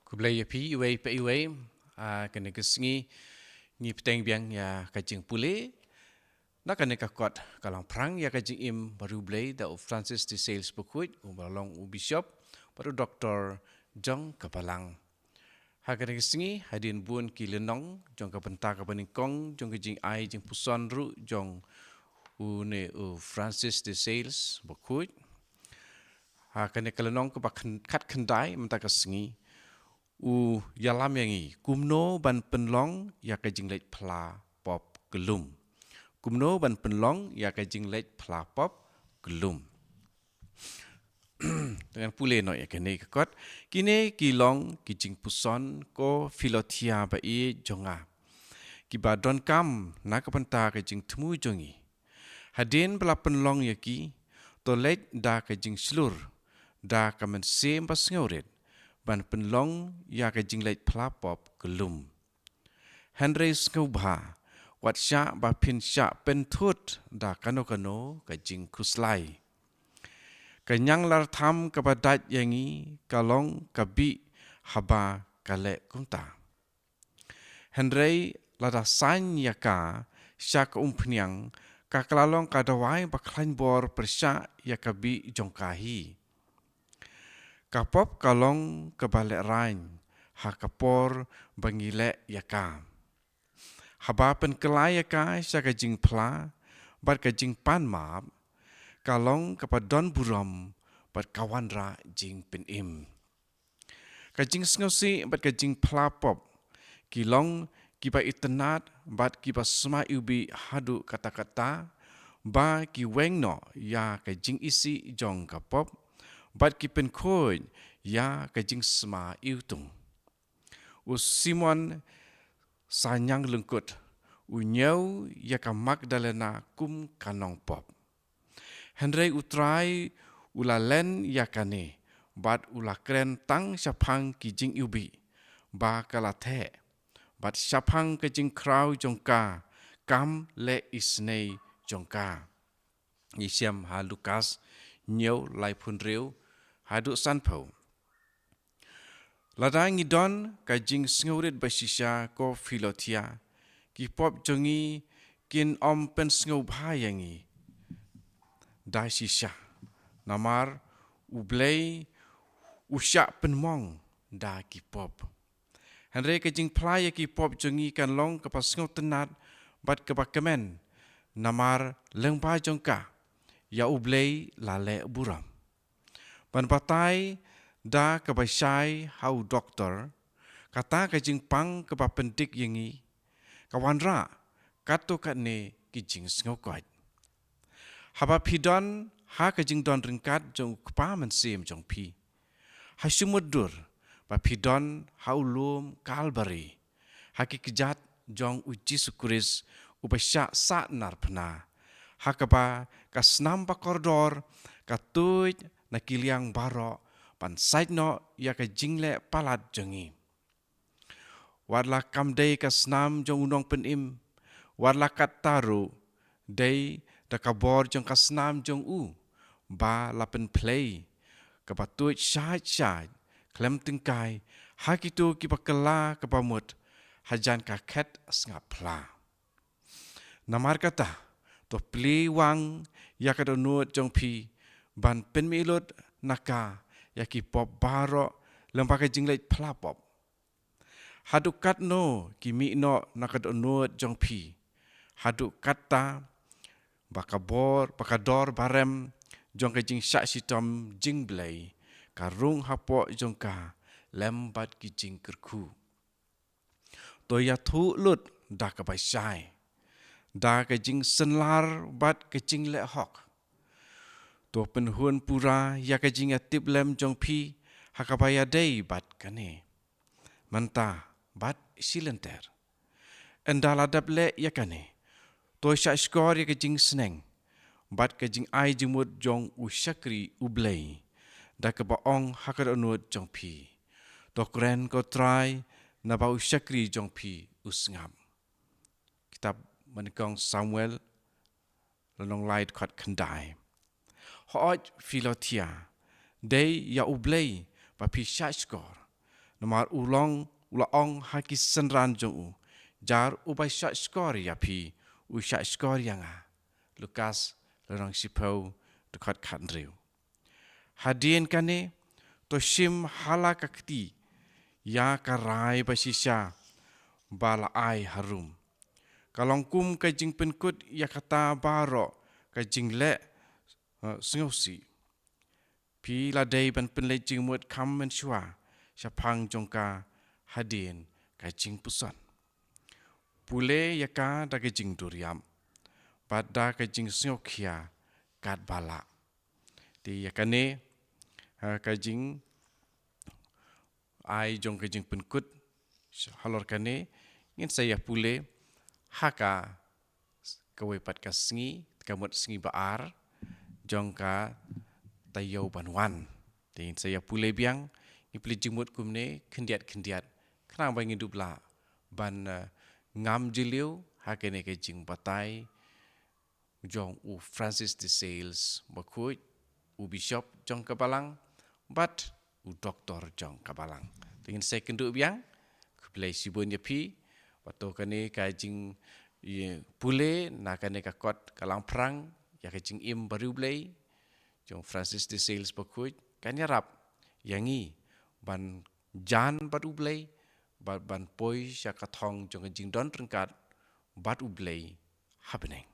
Kublai pi iwe pa iwe kene kesengi ngi peteng biang ya kajing pule na kene kakot kalang prang ya kajing im baru blay da Francis de Sales Bukuit balong u bishop baru Dr. Jong Kapalang ha kene kesengi hadin bun ki lenong jong kapenta kapaningkong jong kajing ai jing puson ru jong u ne u Francis de Sales Bukuit ha kene kalenong ke kat kendai menta kesengi u yalam yangi kumno ban penlong ya ka jinglet pla pop gelum kumno ban penlong ya ka jinglet pla pop gelum dengan pule no ya kene kot kine kilong kijing puson ko filotia ba e jonga kibadon kam na kapenta ka jing temu jongi hadin bela penlong ya ki tolet da ka jing slur da ka men sem pas ngauret ban penlong ya ka jinglet plapop gelum. Henry skubha wat sya ba pin sya pentut da kano ka jing kuslai. Kenyang lar tham kebadat yangi kalong kabi haba kale kunta. Henry lada san yaka sya ka umpniang ka kelalong kadawai baklain bor persya ya kabi jongkahi. Kapop kalong kebalik rain, ha kapor bangilek yaka. Haba pen kelai yaka sya kajing pla, bat kajing pan map, kalong kepadon buram, bat kawan ra jing pen im. Kajing sengosi bat kajing pla pop, kilong kiba itenat bat kiba sema ubi hadu kata-kata, ba ki weng no ya kajing isi jong kapop, bat kipen koi ya kajing sema iutung. U Simon sanyang lengkut. U nyau ya ka Magdalena kum kanong pop. Henry utrai ulalen ya kane. Bat ulakren tang syapang kijing ubi. Ba kalate. Bat syapang kajing krau jongka. Kam le isnei jongka. Isiam ha Lukas nyau lai pun riu. Haduk sanpau. Ladang idon kajing sengurit basisya ko filotia. Ki pop jongi kin om pen sengau bahayangi. Dai sisya. Namar ublay usyak penmong da ki pop. Henry kajing playa ki pop jongi kan long kepas sengau tenat bat kebakemen. Namar lengba jongka. Ya ublay lale buram. Ban patai da kebasyai hau doktor, kata kajing pang kebapendik yengi, kawan ra, kato katne kijing sengokat. Haba pidon, ha kajing don ringkat jong kepa mensim jong pi. Ha sumudur, ba pidon hau lum kalbari, ha kejat jong uji sukuris, upasyak saat narpena. Ha kaba kasnam bakordor, katuj na kiliang barok pan side no ya ka jingle palat jongi. Warla kam day ka snam jong unong penim, warla kat taru day da kabor jong ka snam jong u, ba lapen play, ka patuj syahad, klem tingkai, hakitu ki pakela ka pamut, hajan ka ket sngap pla. Namar kata, to pli wang ya ka donut jong pi, ban penmilut naka yaki pop baro lembaga jinglet plapop. Haduk kat no kimi no naka donut jong pi. Haduk kata bakador barem jong ka jing syak sitom jing blay karung hapo jong ka lembat ki jing kerku. To ya thu lut da ka basyai. Da ka jing senlar bat ka jing le hok. To penhun pura ya ka jing atip lem jong pi hakabaya day bat kane. Manta bat silenter. Endala dap le ya kane. To syak skor ya ka jing seneng. Bat ka jing ai jimut jong usyakri ublay. Da ka baong hakadonut jong pi. To kren ko try na ba usyakri jong pi usngam. Kitab menikong Samuel lenong laid kot kendai. Hooj filotia, day ya ublay, ba pi syak skor, Nomor ulaong haki senran jong jar ubai syak skor ya pi syak skor yang Lukas lerang sipau dekat khandriu. Hadien kane toshim hala kakti ya karai basisya bala ai harum. Kalong kum kajing penkut ya kata baro kajing le sengosi. Pi ladai ban penlejing muat kam mensyua syapang jongka hadien kajing pusan. Pule ya ka da kajing duriam. Pada kajing sengokia kat bala. Di ya kane kajing ai jong kajing penkut halor kane ngin saya pule haka kawepat ka sengi kamut sengi baar jong ka tayau banwan tin saya pule biang ipli jimut kumne kendiat kenang bangi dubla ban ngam jiliu hakene kajing batai jong Francis de Sales bakut bishop jong kabalang bat doktor jong kabalang dengan second biang kuplay sibun yapi pato kane kajing pule nakane kakot kalang perang ya kajing im baru blay jong Francis de Sales bakut kanyarap yangi ban jan baru blay ban poi syakathong jong kajing don rengkat bat ublay happening